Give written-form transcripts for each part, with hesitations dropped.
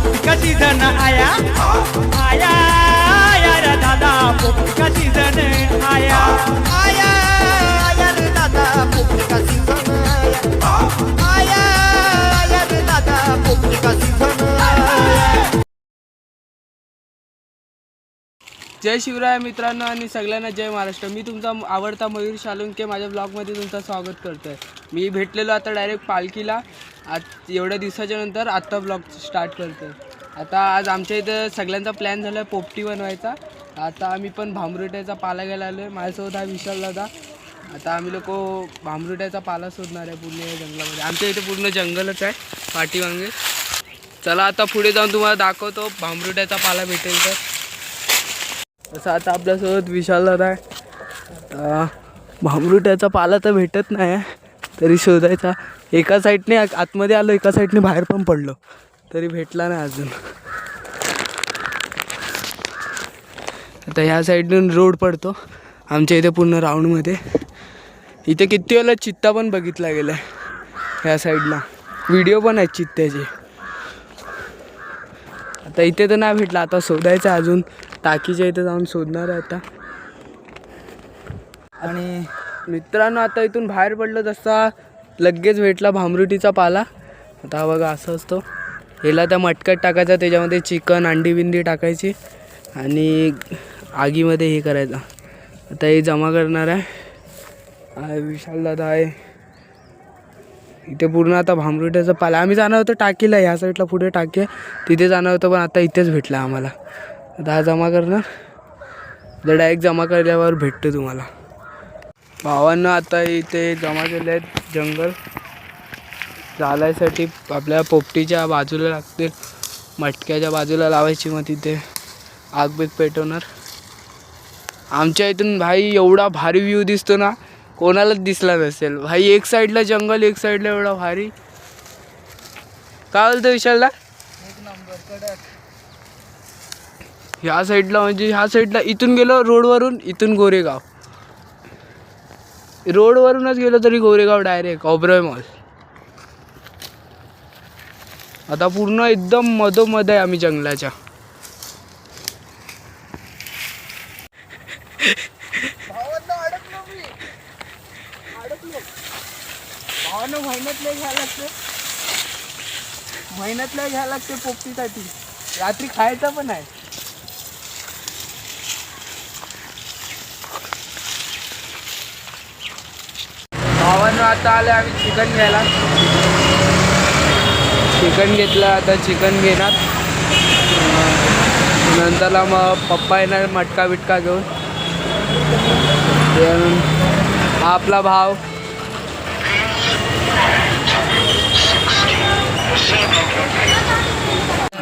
पोपटी का सीजन आया आया आया रे दादा पोपटी का सीजन आया आया आया रे दादा पोपटी का सीजन आया आया आया रे दादा पोपटी का सीजन आया। जय शिवराय मित्रांनो आणि सगळ्यांना जय महाराष्ट्र। मी तुमचा आवडता मयूर शालुंके माझ्या ब्लॉगमध्ये तुमचं स्वागत करतो आहे। मी भेटलेलो आता डायरेक्ट पालखीला। आज एवढ्या दिवसाच्या नंतर आत्ता ब्लॉग स्टार्ट करतो आहे। आता आज आमच्या इथं सगळ्यांचा प्लॅन झाला आहे पोपटी बनवायचा। आता आम्ही पण भांबरुट्याचा पाला घ्यायला आलो आहे। माझ्यासोबत हा विशाल दादा। आता आम्ही लोक भांबरुट्याचा पाला शोधणार आहे पूर्ण जंगलामध्ये। आमच्या इथे पूर्ण जंगलच आहे पाठीमागे। चला आता पुढे जाऊन तुम्हाला दाखवतो भांबरुट्याचा पाला भेटेल तर। तसं आता आपल्यासोबत विशाल दादा आहे। भांबरुट्याचा पाला तर भेटत नाही तरी शोधायचा। एका साईडने आतमध्ये आलो एका साईडने बाहेर पण पडलो तरी भेटला नाही अजून। आता ह्या साईडून रोड पडतो आमच्या इथे पूर्ण राऊंडमध्ये। इथे किती वेळेला चित्ता पण बघितला गेला आहे ह्या साईडला। व्हिडिओ पण आहेत चित्त्याचे। आता इथे तर नाही भेटला आता शोधायचं अजून। टाकीच्या इथे जाऊन शोधणार आहे आता। आणि मित्रांनो आता इथून बाहेर पडलं तसा लगेच भेटला भांबरुटीचा पाला। आता बघा असं असतो। ह्याला त्या मटक्यात टाकायचा त्याच्यामध्ये चिकन अंडी बिंडी टाकायची आणि आगीमध्ये हे करायचं। आता हे जमा करणार आहे विशाल दादा आहे इथे। पूर्ण आता भांबरुट्याचा पाला आम्ही जाणार होतो टाकीला। ह्या साईडला पुढे टाकी आहे तिथे जाणार होतं पण आता इथेच भेटला आम्हाला। आता जमा करणार जर डायरेक्ट जमा केल्यावर भेटतो तुम्हाला। भावांना आता इथे जमा केले आहेत जंगल जाळायसाठी। आपल्या पोपटीच्या बाजूला लागतील मटक्याच्या बाजूला लावायची मग तिथे आग बीग पेटवणार। आमच्या इथून भाई एवढा भारी व्ह्यू दिसतो ना कोणालाच दिसला नसेल भाई। एक साईडला जंगल एक साईडला एवढा भारी। काय बोलतो विशालला? एक नंबर कडक। ह्या साईडला म्हणजे ह्या साईडला इथून गेलो रोडवरून इथून गोरेगाव। रोडवरूनच गेलो तरी गोरेगाव डायरेक्ट ओबरॉय मॉल। आता पूर्ण एकदम मधोमध आहे आम्ही जंगलाच्या। भावानं मेहनतला घ्यायला लागते मेहनतला घ्यायला लागते पोपटीसाठी। रात्री खायचा पण आहे। भावानं आता आले आम्ही चिकन घ्यायला। चिकन घेतलं आता चिकन घेणार नंतरला मग पप्पा येणार मटका बिटका घेऊन। हा आपला भाव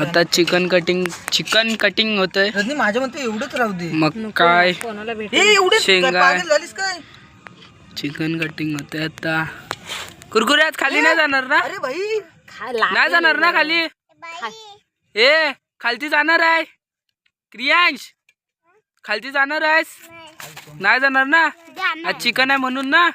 आता चिकन कटिंग होतंय। माझ्या मते एवढंच राहू दे मग काय शेंगा झालीस काय? चिकन कटिंग होते आता। कुरकुऱ्यात खाली नाही जाणार ना? अरे भाई नाही जाणार ना खाली? ए खालती जाणार आहे क्रियांश? खालती जाणार आहेस? नाही जाणार ना? आज चिकन आहे म्हणून ना?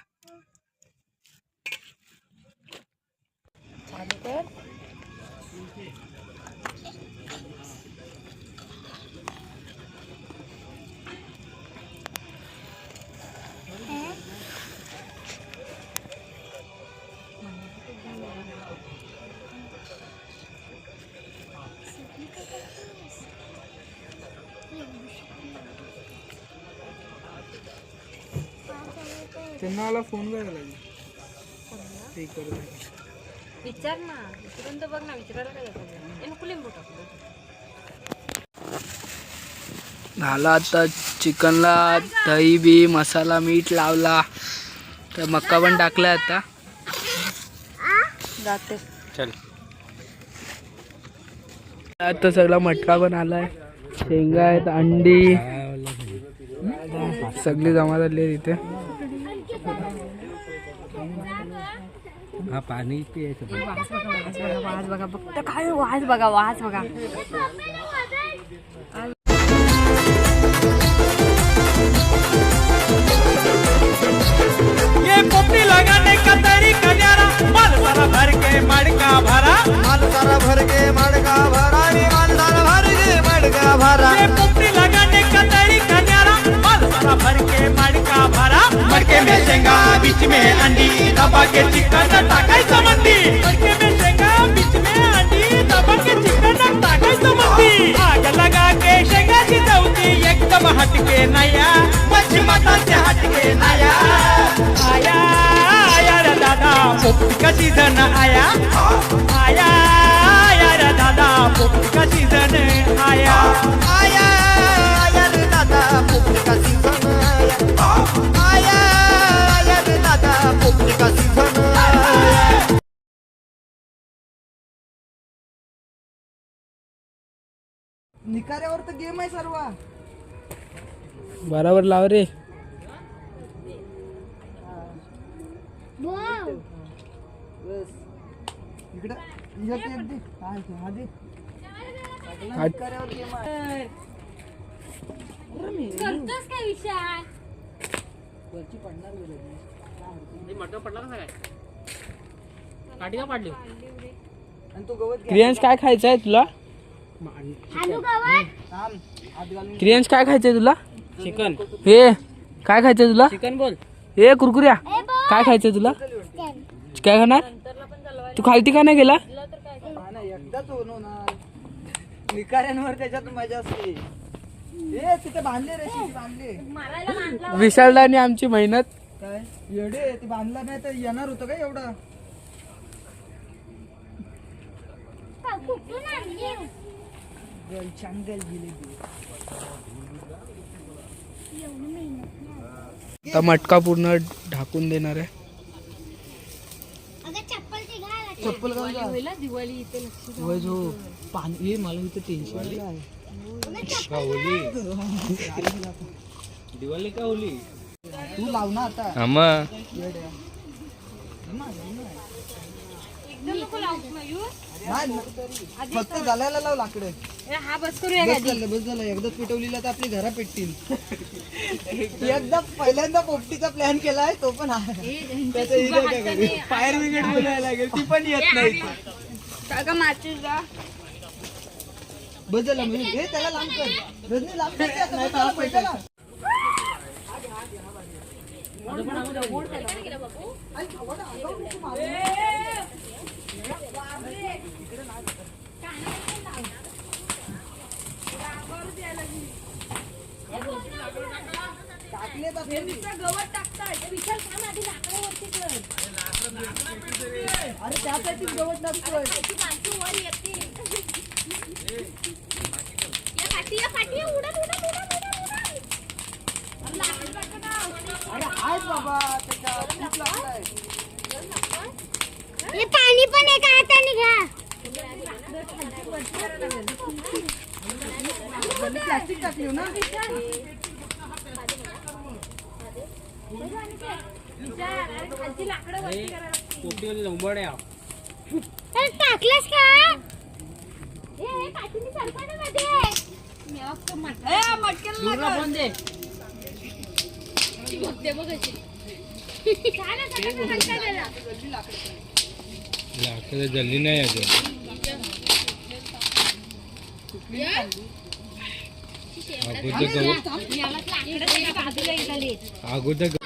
त्यांना फोन करायला लागेल। विचार ना विचारून तर बघ ना विचारायला काय जातं नको लिंबू टाकू। झाला आता चिकनला दही बी मसाला मीठ लावला तर मक्का पण टाकला आता जाते चल। आता सगळा मटका पण आलाय शेंगा आहेत अंडी सगळी जमा झाली आहे तिथे। हा पाणी पियायचं। वाज बघा फक्त काय वाज बघा ये पोपटी लगाने का तरीका न्यारा माल सारा भर के मटका भरा माल सारा भर के मटका भरा। में अंडी दबा के चिकन टाकायचं मंदी तडके में शेंगा बीच में अंडी दबा के चिकन टाकायचं मंदी आग लगा के शेंगा शिजवती एकदम हटके नया मच्छी हटके नया आया आया रे दादा पोपटी का सीजन आया आया आया रे दादा पोपटी का सीजन आया आया आया रे दादा पोपटी का सीजन आया आया आया रे दादा पोपटी का सीजन आया निकाऱ्यावर तर गेम आहे सर्व. बराबर लाव रे. बस इकडं एक दे. काय ते? हा दे. निकाऱ्यावर गेम आहे. करतोस काय विषय वरची पडणार वेगळी. आणि तो गवत घ्या. क्रियांश काय खायचं आहे तुला? आलू गवत थांब. हात घालून क्रियांश काय खायचंय तुला? चिकन. हे काय खायचंय तुला? चिकन बोल. हे कुरकुऱ्या काय खायचंय तुला? काय खाणार? तू खालती का नाही गेला? हा ना, एकदाच होणार. निकाऱ्यांवर त्याच्यात मजा असते. ए तिथे बांधले रे, तिथे बांधले. मारायला बांधला विशालला आणि आमची मेहनत. काय एवढे ते बांधला नाही तर येणार होतं का एवढं. कुठून आणली चांगल जिलेबी. आता मटका पूर्ण ढाकून देणार आहे. चप्पल घाल जा. दिवाळी इथे लक्ष होय जो पाणी हे मला इथं टेन्शन आहे. दिवाळी का होली? तू लाव ना आता. येड्या. एकदम नको लावू मयूर. नाही फक्त घालायला लाव लाकडं. हा बस करूया बस झालं एकदाच पेटवलेला तर आपली घरा पेटतील. एकदा पहिल्यांदा पोपटीचा प्लॅन केलाय तो पण फायर ब्रिगेड बोलायला लागेल ती पण येत नाही. का माचीस जा बस झालं म्हणजे हे त्याला लांब कर. रजनी लांब कर त्याला, नाही त्याला पेटायला. गवत टाकताय विशाल काम आधी लाकडावरती कर. अरे त्यासाठी गवत नसतोय. माणसं वर येते या पाठी उडत उडत उडत लाकड टाका. अरे हाय बाबा त्याच्यात खूप लागलाय. हे पाणी पण एका हाताने घ्या. प्लास्टिक टाकली ना. टाकलंस का पाठीने सरपण मध्ये जल्दी नाही आहे.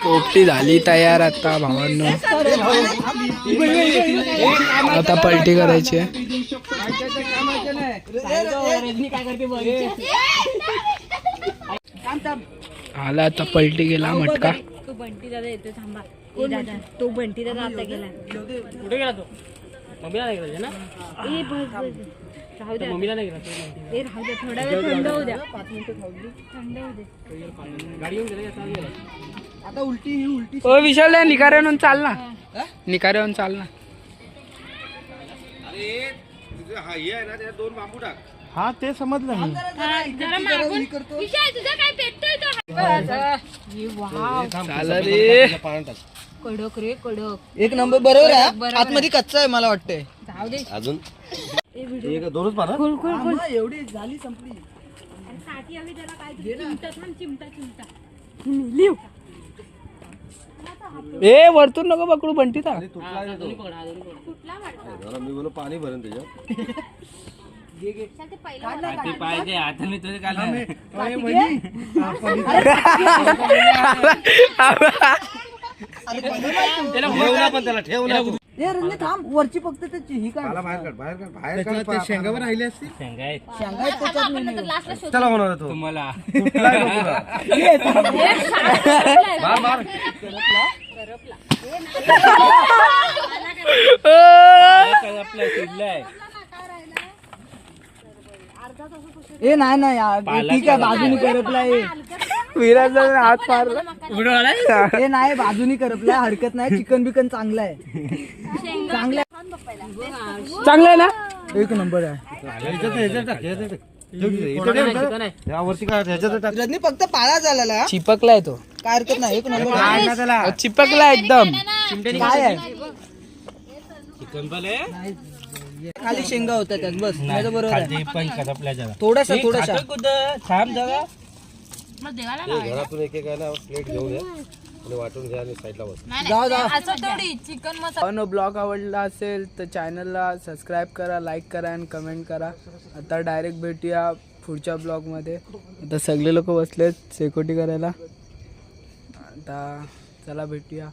पोपटी झाली तयार आता भावांनो. आता पलटी करायची आहे. आला आता पलटी गेला मटका. तो बंटी दादा येतो थांबा. दादा तो बंटी दादा आता गेला. कुठे गेला तो? मम्मीला नाही गेला ना? ए बस बस राहू द्या. मम्मीला नाही गेला. ए राहू द्या थोडा वेळ थंड होऊ द्या. 5 मिनिटं थंड होऊ दे. गाडी येऊन गेला. आता उलटी ही उलटी. ओ विशाल निकाऱ्यावरून चाल ना. निकाऱ्यावरून चाल ना. हा ते समजलं मी. जरा मागून विशाल तुझा काय पेटतोय तो. चाल रे. कडक रे कडक. एक नंबर बरोबर आहे. आतमध्ये कच्चा आहे मला वाटतंय. जाऊ दे अजून खोल खोल खोल. एवढी झाली संपली. साठी हवी जरा काय चिमटा थांब चिमटा चिमटा. ए वरतून नको पकडू बंटी था. कुठला वाटतं मी बोलो पाणी भरेन त्याच्यात. ते पहिला पाहिजे आता मी तुझे काल अरे बनवलाय तू. ए रणजित थांब वरची फक्त त्याची ही काय शेंगावर राहिले असते शेंगा आहेत त्याच्यात नाही. लास्टला शोध चला होणार तो तुम्हाला ए नाही नाही यार, ठीक आहे बाजूनी करपलाय. विराज हात मारला ए नाही बाजूनी करपलाय, हरकत नाही. चिकन बिकन चांगलं आहे, चांगलं आहे. चांगलं आहे ना. एक नंबर आहे. यावरती काय ह्याच्यात टाक. रजनी फक्त पाला झालेला, चिपकलाय तो. काय हरकत नाही. एक नंबर आहे. चिपकला एकदम. काय आहे खाली शेंगा होत्या त्यात बस. माझं बरोबर आहे. थोडासा थोडासा मग देवाला लावायचं. घरातून एक आहे ना प्लेट घेऊन या आणि वाटून घ्या आणि साईडला बस. जाऊ जाऊ. असं थोडी चिकन मसाला ब्लॉग आवडला असेल तर चॅनलला सबस्क्राईब करा, लाईक करा आणि कमेंट करा. आता डायरेक्ट भेटूया पुढच्या ब्लॉगमध्ये. आता सगळे लोक बसलेत सेकोटी करायला. आता चला भेटूया.